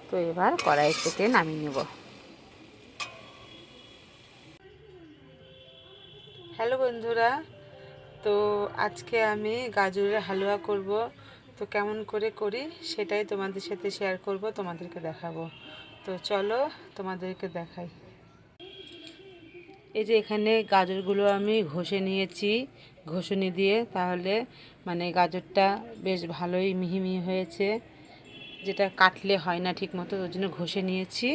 তো এবার কড়াই থেকে নামিয়ে নেব। হ্যালো বন্ধুরা, তো আজকে আমি গাজরের হালুয়া করব। তো কেমন করে করি সেটাই তোমাদের সাথে শেয়ার করব, তোমাদেরকে দেখাবো। তো চলো তোমাদেরকে দেখাই। এই যে এখানে গাজরগুলো আমি ঘষে নিয়েছি, ঘষুনি দিয়ে, তাহলে গাজরটা বেশ ভালোই মিহি মিহি হয়েছে, যেটা কাটলে হয় না ঠিক মতো, ওই জন্য ঘষে নিয়েছি।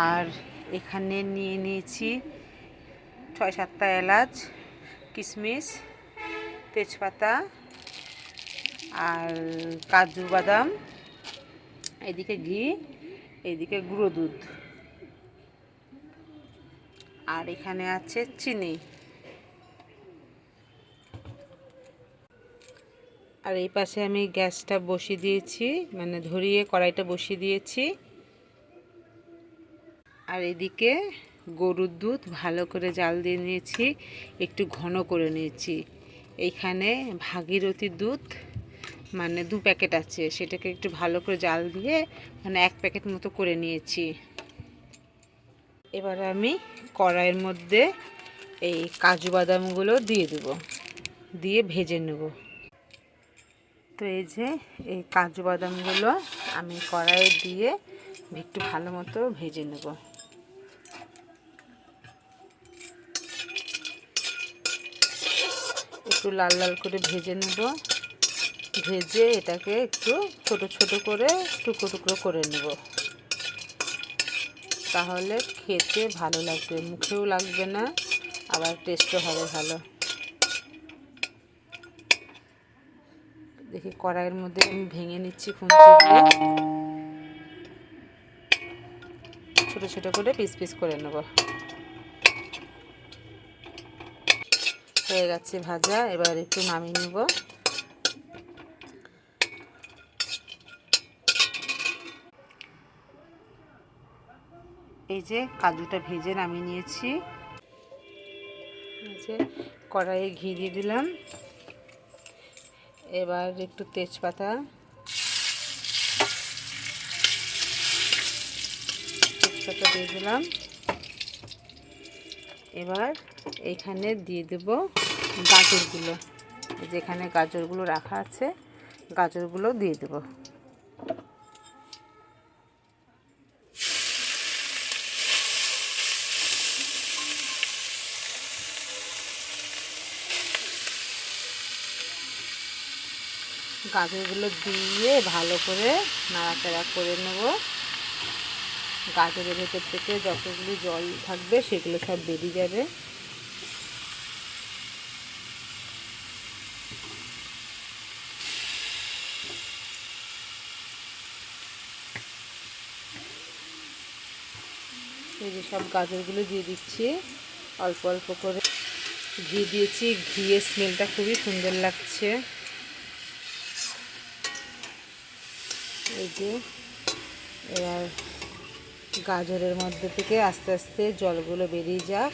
আর এখানে নিয়ে নিয়েছি 6-7টা এলাচ, কিশমিশ, তেজপাতা আর কাজু বাদাম, এদিকে ঘি, এদিকে গুঁড়ো দুধ, আর এখানে আছে চিনি। আর এই পাশে আমি গ্যাসটা বসিয়ে দিয়েছি, ধরিয়ে কড়াইটা বসিয়ে দিয়েছি। আর এদিকে গরুর দুধ ভালো করে জাল দিয়ে নিয়েছি, একটু ঘন করে নিয়েছি। এইখানে ভাগীরথী দুধ 2 প্যাকেট আছে, সেটাকে একটু ভালো করে জাল দিয়ে 1 প্যাকেট মতো করে নিয়েছি। এবার আমি কড়াইয়ের মধ্যে এই কাজু বাদামগুলো দিয়ে দেব, দিয়ে ভেজে নেব। তো এই যে এই কাজু বাদামগুলো আমি কড়াইয়ে দিয়ে একটু ভালো মতো ভেজে নেব। একটু লাল লাল করে ভেজে নেব। ভেজে এটাকে একটু ছোট ছোট করে টুকরো টুকরো করে নেব, তাহলে খেতে ভালো লাগবে, মুখেও লাগবে না, আবার টেস্টও হবে ভালো। দেখি কড়াইয়ের মধ্যে আমি ভেঙে নিচ্ছি খুন্তি দিয়ে, ছোট ছোট করে পিস পিস করে নেব। হয়ে গেছে ভাজা, এবার একটু নামিয়ে নেব। এই যে কাজুটা ভেজে নামিয়ে নিয়েছি। এই যে কড়াইয়ে ঘি দিয়ে দিলাম, এবার একটু তেজপাতা দিয়ে দিলাম। এবার এইখানে দিয়ে দেব গাজরগুলো, যেখানে গাজরগুলো রাখা আছে গাজরগুলো দিয়ে দেব। গাজরগুলো দিয়ে ভালো করে নাড়াচাড়া করে নেব। গাজরের ভেতর থেকে যতগুলো জল থাকবে সেগুলো সব বেরিয়ে যাবে। এই যে সব গাজরগুলো দিয়ে দিচ্ছি অল্প অল্প করে। ঘি দিয়েছি, ঘিয়ের স্মেলটা খুবই সুন্দর লাগছে। এই যে এবার গাজরের মধ্যে থেকে আস্তে আস্তে জলগুলো বেরিয়ে যাক।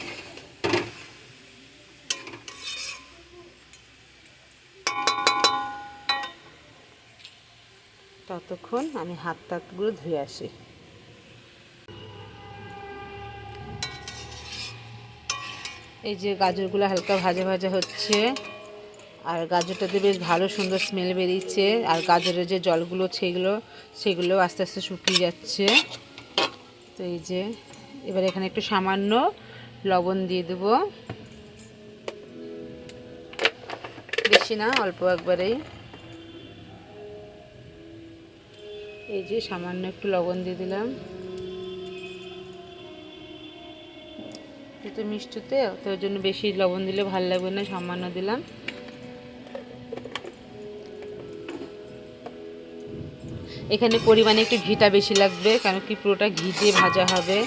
ততক্ষণ আমি হাত টাতগুলো ধুয়ে আসি। এই যে গাজরগুলো হালকা ভাজা ভাজা হচ্ছে, আর গাজরটাতে বেশ ভালো সুন্দর স্মেল বেরিয়েছে, আর গাজরের যে জলগুলো সেগুলো আস্তে আস্তে শুকিয়ে যাচ্ছে। তো এই যে এবার এখানে একটু সামান্য লবণ দিয়ে দেব, বেশি না, অল্প একবারেই। এই যে সামান্য একটু লবণ দিয়ে দিলাম, একটু মিষ্টিতে, তো ওই জন্য বেশি লবণ দিলে ভালো লাগবে না, সামান্য দিলাম। এখানে পরিমাণে একটু ঘিটা বেশি লাগবে, কেন কি পুরোটা ঘি দিয়ে ভাজা হবে।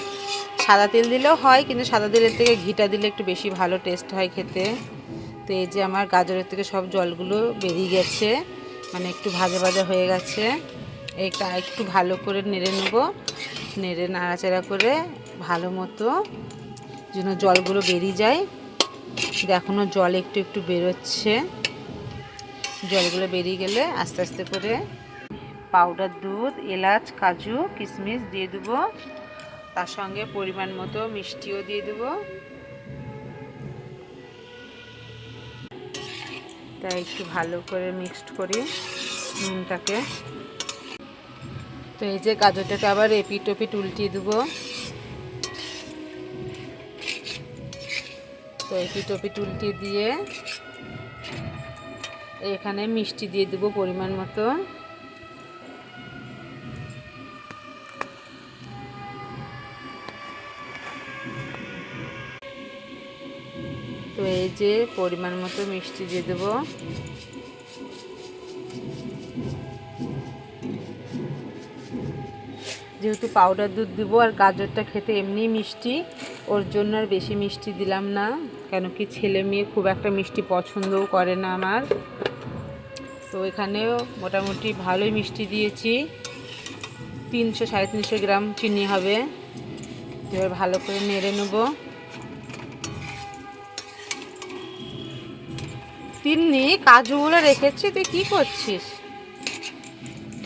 সাদা তেল দিলেও হয়, কিন্তু সাদা তেলের থেকে ঘিটা দিলে একটু বেশি ভালো টেস্ট হয় খেতে। তো এই যে আমার গাজরের থেকে সব জলগুলো বেরিয়ে গেছে, একটু ভাজা ভাজা হয়ে গেছে। এইটা একটু ভালো করে নেড়ে নেব, নেড়ে নাড়াচাড়া করে ভালো মতো যেন জলগুলো বেরিয়ে যায়। এখনও জল একটু একটু বেরোচ্ছে, জলগুলো বেরিয়ে গেলে আস্তে আস্তে করে পাউডার দুধ, এলাচ, কাজু, কিশমিশ দিয়ে দেবো। তার সঙ্গে পরিমাণ মতো মিষ্টিও দিয়ে দেবো। তাই একটু ভালো করে মিক্সড করি নুনটাকে। তো এই যে গাজরটাকে আবার এপিট ওপিট উল্টিয়ে দেবো। তো এপিট ওপিট উল্টিয়ে দিয়ে এখানে মিষ্টি দিয়ে দেবো পরিমাণ মতো। তো এই যে পরিমাণ মতো মিষ্টি দিয়ে দেবো। যেহেতু পাউডার দুধ দেবো আর গাজরটা খেতে এমনি মিষ্টি, ওর জন্য আর বেশি মিষ্টি দিলাম না, কেন কি ছেলে মেয়ে খুব একটা মিষ্টি পছন্দও করে না আমার। তো এখানেও মোটামুটি ভালোই মিষ্টি দিয়েছি, 300-350 গ্রাম চিনি হবে। এবার ভালো করে নেড়ে নেব। তিন্নি কাজুগুলো রেখেছি, তুই কী করছিস?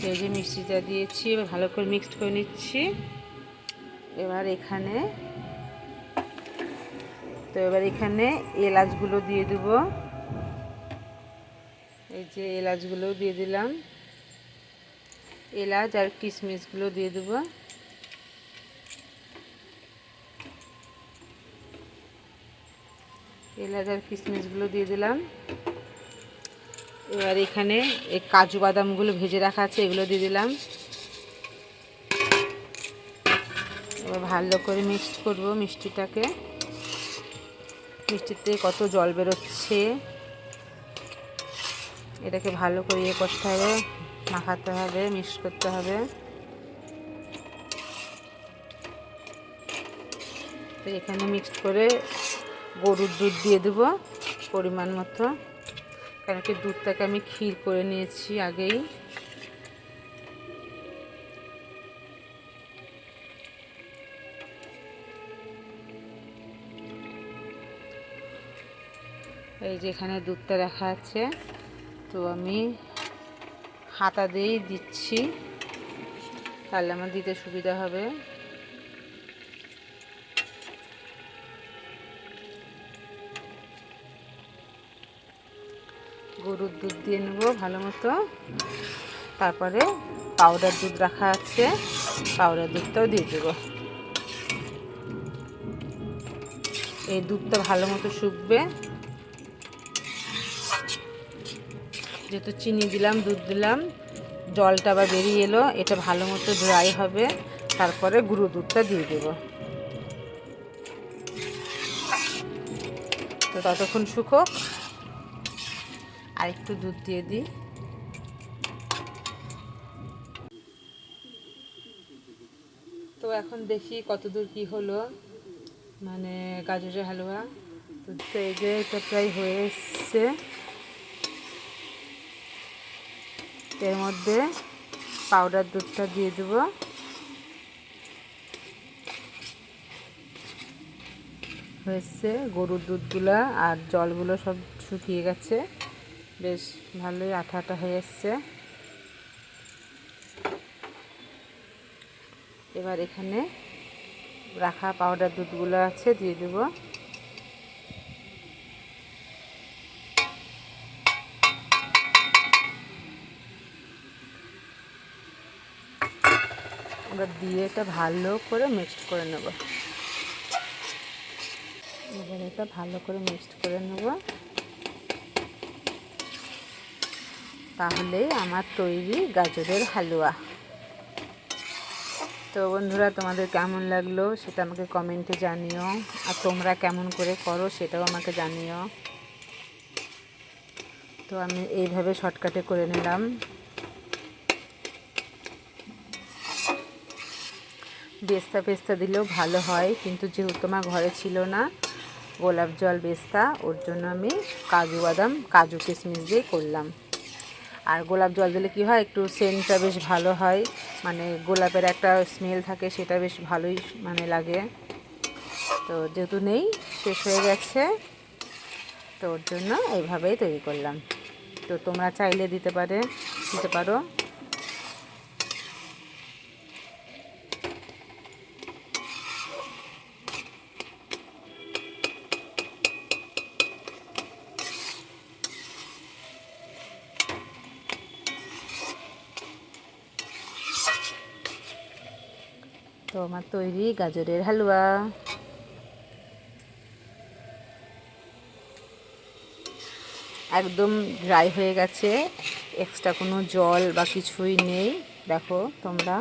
এই যে মিষ্টিটা দিয়েছি, এবার ভালো করে মিক্সড করে নিচ্ছি। এবার এখানে এলাচগুলো দিয়ে দেবো। এই যে এলাচগুলো দিয়ে দিলাম, এলাচ আর কিশমিশগুলো দিয়ে দেবো। এলাচ আর কিশমিশগুলো দিয়ে দিলাম। এবার এখানে এই কাজু বাদামগুলো ভেজে রাখা আছে, এগুলো দিয়ে দিলাম। এবার ভালো করে মিক্সড করব মিষ্টিটাকে। মিষ্টির থেকে কত জল বেরোচ্ছে, এটাকে ভালো করে করতে হবে, মাখাতে হবে, মিক্স করতে হবে। তো এখানে মিক্সড করে গরুর দুধ দিয়ে দেবো পরিমাণ মতো, কারণ কি দুধটাকে আমি ক্ষীর করে নিয়েছি আগেই। এই যে এখানে দুধটা রাখা আছে, তো আমি হাতা দিয়েই দিচ্ছি, তাহলে আমার দিতে সুবিধা হবে। গরুর দুধ দিয়ে নেব ভালো মতো, তারপরে পাউডার দুধ রাখা আছে, পাউডার দুধটাও দিয়ে দেবো। এই দুধটা ভালো মতো শুকবে, যেহেতু চিনি দিলাম, দুধ দিলাম, জলটা আবার বেরিয়ে এলো, এটা ভালো মতো ড্রাই হবে, তারপরে গুঁড়ো দুধটা দিয়ে দেবো। তো ততক্ষণ শুকোক, আর একটু দুধ দিয়ে দিই। তো এখন দেখি কতদূর কি হলো, মানে গাজরের হালুয়া। তো এই যে এটা প্রায় হয়ে এসছে। এর মধ্যে পাউডার দুধটা দিয়ে দেবো। হয়েছে, গরুর দুধগুলো আর জলগুলো সব শুকিয়ে গেছে, বেশ ভালোই আঠা আঠা হয়ে এসছে। এবার এখানে রাখা পাউডার দুধগুলো আছে দিয়ে দেবো। এবার দিয়ে এটা ভালো করে মিক্সড করে নেব। এবার এটা ভালো করে মিক্সড করে নেব, তাহলেই আমার তৈরি গাজরের হালুয়া। তো বন্ধুরা, তোমাদের কেমন লাগলো সেটা আমাকে কমেন্টে জানিও, আর তোমরা কেমন করে করো সেটাও আমাকে জানিও। তো আমি এইভাবে শর্টকাটে করে নিলাম। বেস্তা পেস্তা দিলেও ভালো হয়, কিন্তু যেহেতু আমার ঘরে ছিল না গোলাপ জল বেস্তা, ওর জন্য আমি কাজু বাদাম, কাজু কিশমিশ দিয়ে করলাম। আর গোলাপ জল দিলে কি হয়, একটু সেন্টটা বেশ ভালো হয়, মানে গোলাপের একটা স্মেল থাকে, সেটা বেশ ভালোই মানে লাগে। তো যেহেতু নেই, শেষ হয়ে গেছে, তো ওর জন্য এইভাবেই তৈরি করলাম। তো তোমরা চাইলে দিতে পারো। আমার তৈরি গাজরের হালুয়া। একদম ড্রাই হয়ে গেছে, এক্সট্রা কোনো জল বা কিছুই নেই, দেখো তোমরা।